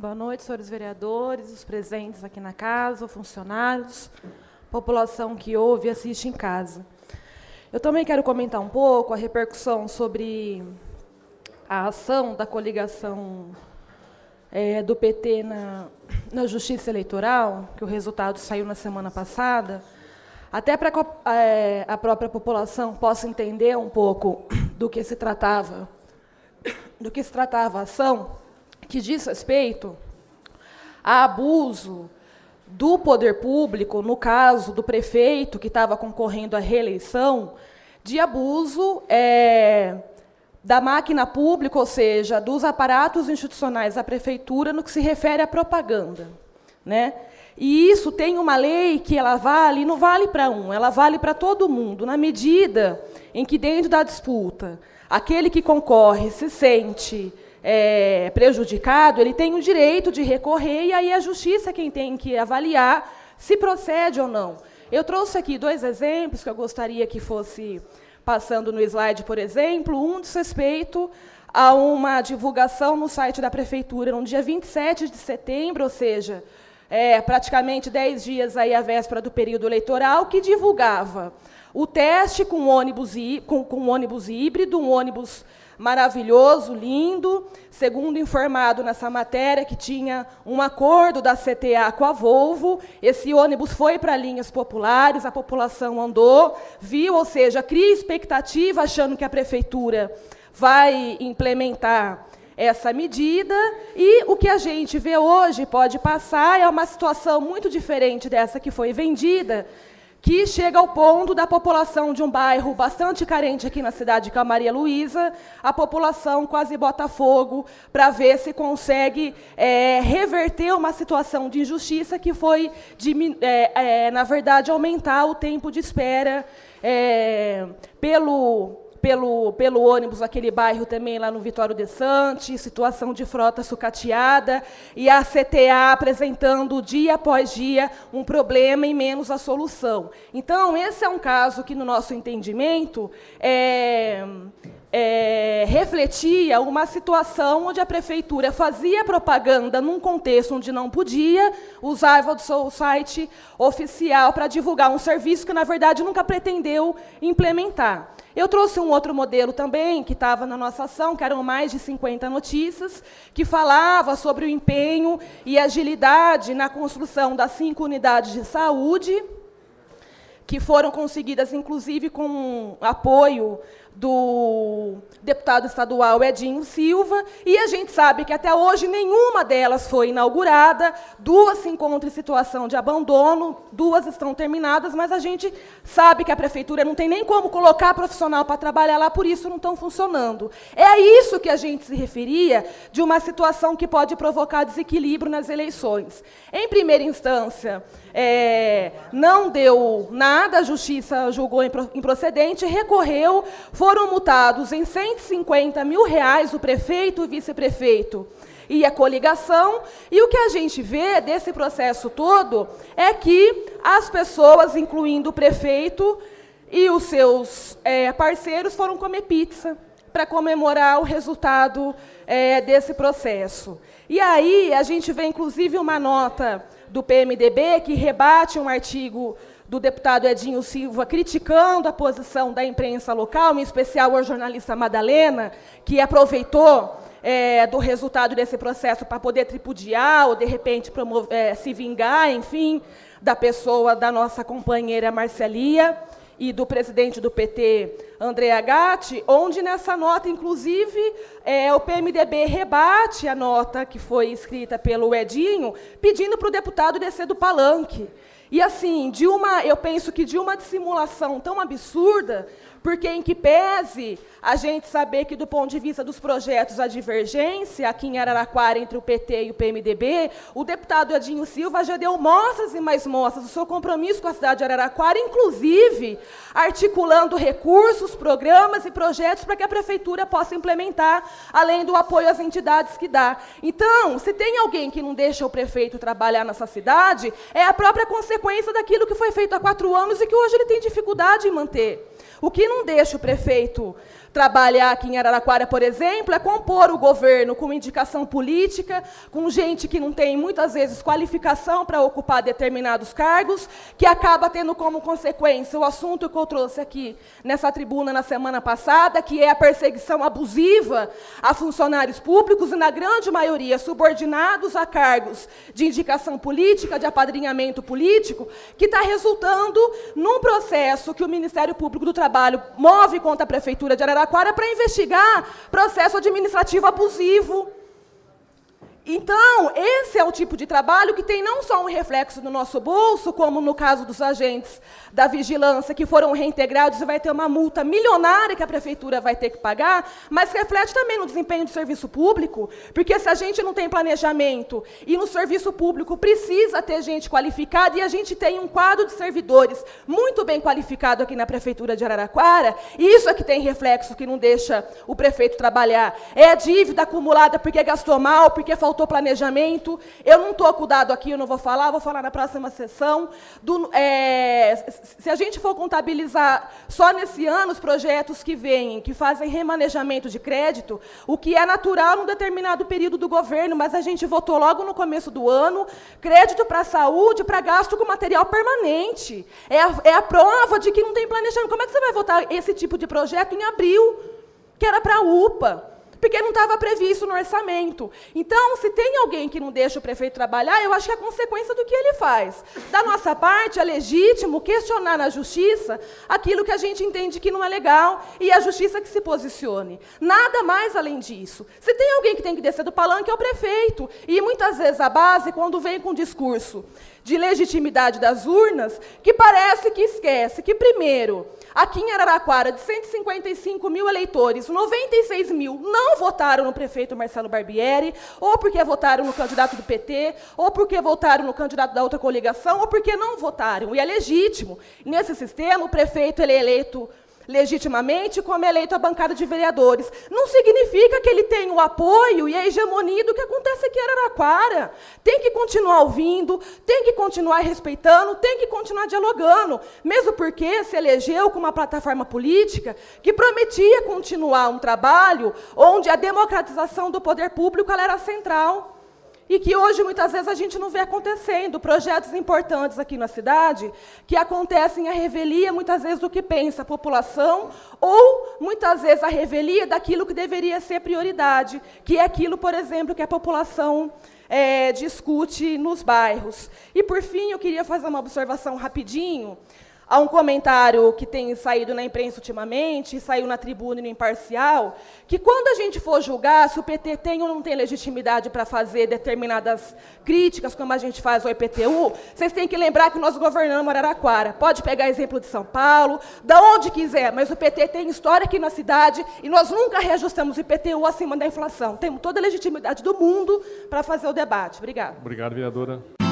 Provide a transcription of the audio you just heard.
Boa noite, senhores vereadores, os presentes aqui na casa, funcionários, população que ouve e assiste em casa. Eu também quero comentar um pouco a repercussão sobre a ação da coligação do PT na Justiça Eleitoral, que o resultado saiu na semana passada, até para que a própria população possa entender um pouco do que se tratava a ação, que diz respeito a abuso do poder público, no caso do prefeito que estava concorrendo à reeleição, de abuso da máquina pública, ou seja, dos aparatos institucionais da prefeitura no que se refere à propaganda, né? E isso tem uma lei que ela vale, não vale para um, ela vale para todo mundo, na medida em que, dentro da disputa, aquele que concorre se sente prejudicado, ele tem o direito de recorrer, e aí a justiça é quem tem que avaliar se procede ou não. Eu trouxe aqui 2 exemplos que eu gostaria que fosse passando no slide, por exemplo. Um diz respeito a uma divulgação no site da prefeitura, no dia 27 de setembro, ou seja, praticamente 10 dias aí à véspera do período eleitoral, que divulgava o teste com ônibus híbrido, um ônibus maravilhoso, lindo, segundo informado nessa matéria, que tinha um acordo da CTA com a Volvo. Esse ônibus foi para linhas populares, a população andou, viu, ou seja, cria expectativa, achando que a prefeitura vai implementar essa medida, e o que a gente vê hoje pode passar é uma situação muito diferente dessa que foi vendida, que chega ao ponto da população de um bairro bastante carente aqui na cidade de Maria Luísa, a população quase bota fogo para ver se consegue reverter uma situação de injustiça que foi, na verdade, aumentar o tempo de espera pelo ônibus, aquele bairro também lá no Vitório de Santos, situação de frota sucateada, e a CTA apresentando dia após dia um problema e menos a solução. Então, esse é um caso que, no nosso entendimento, refletia uma situação onde a prefeitura fazia propaganda num contexto onde não podia, usava do seu site oficial para divulgar um serviço que, na verdade, nunca pretendeu implementar. Eu trouxe um outro modelo também, que estava na nossa ação, que eram mais de 50 notícias, que falava sobre o empenho e agilidade na construção das 5 unidades de saúde, que foram conseguidas, inclusive, com apoio do deputado estadual Edinho Silva, e a gente sabe que até hoje nenhuma delas foi inaugurada, 2 se encontram em situação de abandono, 2 estão terminadas, mas a gente sabe que a prefeitura não tem nem como colocar profissional para trabalhar lá, por isso não estão funcionando. É a isso que a gente se referia, de uma situação que pode provocar desequilíbrio nas eleições. Em primeira instância, não deu nada, a justiça julgou improcedente, recorreu, foram multados em R$150 mil o prefeito, o vice-prefeito e a coligação, e o que a gente vê desse processo todo é que as pessoas, incluindo o prefeito e os seus parceiros, foram comer pizza para comemorar o resultado desse processo. E aí a gente vê, inclusive, uma nota do PMDB que rebate um artigo do deputado Edinho Silva, criticando a posição da imprensa local, em especial a jornalista Madalena, que aproveitou do resultado desse processo para poder tripudiar, ou, de repente, se vingar, enfim, da pessoa da nossa companheira Marcelia e do presidente do PT, André Agatti, onde, nessa nota, inclusive, o PMDB rebate a nota que foi escrita pelo Edinho, pedindo para o deputado descer do palanque. E, assim, eu penso que de uma dissimulação tão absurda, porque, em que pese a gente saber que, do ponto de vista dos projetos, a divergência aqui em Araraquara entre o PT e o PMDB, o deputado Edinho Silva já deu mostras e mais mostras do seu compromisso com a cidade de Araraquara, inclusive articulando recursos, programas e projetos para que a prefeitura possa implementar, além do apoio às entidades que dá. Então, se tem alguém que não deixa o prefeito trabalhar nessa cidade, é a própria consequência daquilo que foi feito há 4 anos e que hoje ele tem dificuldade em manter. O que não deixa o prefeito trabalhar aqui em Araraquara, por exemplo, é compor o governo com indicação política, com gente que não tem, muitas vezes, qualificação para ocupar determinados cargos, que acaba tendo como consequência o assunto que eu trouxe aqui nessa tribuna na semana passada, que é a perseguição abusiva a funcionários públicos, e, na grande maioria, subordinados a cargos de indicação política, de apadrinhamento político, que está resultando num processo que o Ministério Público do Trabalho move contra a Prefeitura de Araraquara para investigar processo administrativo abusivo. Então, esse é o tipo de trabalho que tem não só um reflexo no nosso bolso, como no caso dos agentes da vigilância que foram reintegrados e vai ter uma multa milionária que a prefeitura vai ter que pagar, mas reflete também no desempenho do serviço público, porque se a gente não tem planejamento e no serviço público precisa ter gente qualificada, e a gente tem um quadro de servidores muito bem qualificado aqui na Prefeitura de Araraquara, e isso é que tem reflexo que não deixa o prefeito trabalhar. É dívida acumulada porque gastou mal, porque faltou planejamento. Eu não estou com o dado aqui, eu não vou falar na próxima sessão. Se a gente for contabilizar só nesse ano os projetos que vêm, que fazem remanejamento de crédito, o que é natural num determinado período do governo, mas a gente votou logo no começo do ano, crédito para a saúde, para gasto com material permanente. É a prova de que não tem planejamento. Como é que você vai votar esse tipo de projeto em abril, que era para a UPA? Porque não estava previsto no orçamento. Então, se tem alguém que não deixa o prefeito trabalhar, eu acho que é a consequência do que ele faz. Da nossa parte, é legítimo questionar na justiça aquilo que a gente entende que não é legal, e a justiça que se posicione. Nada mais além disso. Se tem alguém que tem que descer do palanque, é o prefeito. E, muitas vezes, a base, quando vem com o discurso de legitimidade das urnas, que parece que esquece que, primeiro, aqui em Araraquara, de 155 mil eleitores, 96 mil não votaram no prefeito Marcelo Barbieri, ou porque votaram no candidato do PT, ou porque votaram no candidato da outra coligação, ou porque não votaram. E é legítimo. Nesse sistema, o prefeito ele é eleito legitimamente, como é eleito a bancada de vereadores. Não significa que ele tem o apoio e a hegemonia do que acontece aqui em Araraquara. Tem que continuar ouvindo, tem que continuar respeitando, tem que continuar dialogando, mesmo porque se elegeu com uma plataforma política que prometia continuar um trabalho onde a democratização do poder público ela era central. E que hoje, muitas vezes, a gente não vê acontecendo. Projetos importantes aqui na cidade, que acontecem à revelia, muitas vezes, do que pensa a população, ou, muitas vezes, à revelia daquilo que deveria ser prioridade, que é aquilo, por exemplo, que a população discute nos bairros. E, por fim, eu queria fazer uma observação rapidinho. Há um comentário que tem saído na imprensa ultimamente, saiu na Tribuna e no Imparcial, que quando a gente for julgar se o PT tem ou não tem legitimidade para fazer determinadas críticas, como a gente faz ao IPTU, vocês têm que lembrar que nós governamos Araraquara. Pode pegar exemplo de São Paulo, da onde quiser, mas o PT tem história aqui na cidade e nós nunca reajustamos o IPTU acima da inflação. Temos toda a legitimidade do mundo para fazer o debate. Obrigada. Obrigado, vereadora.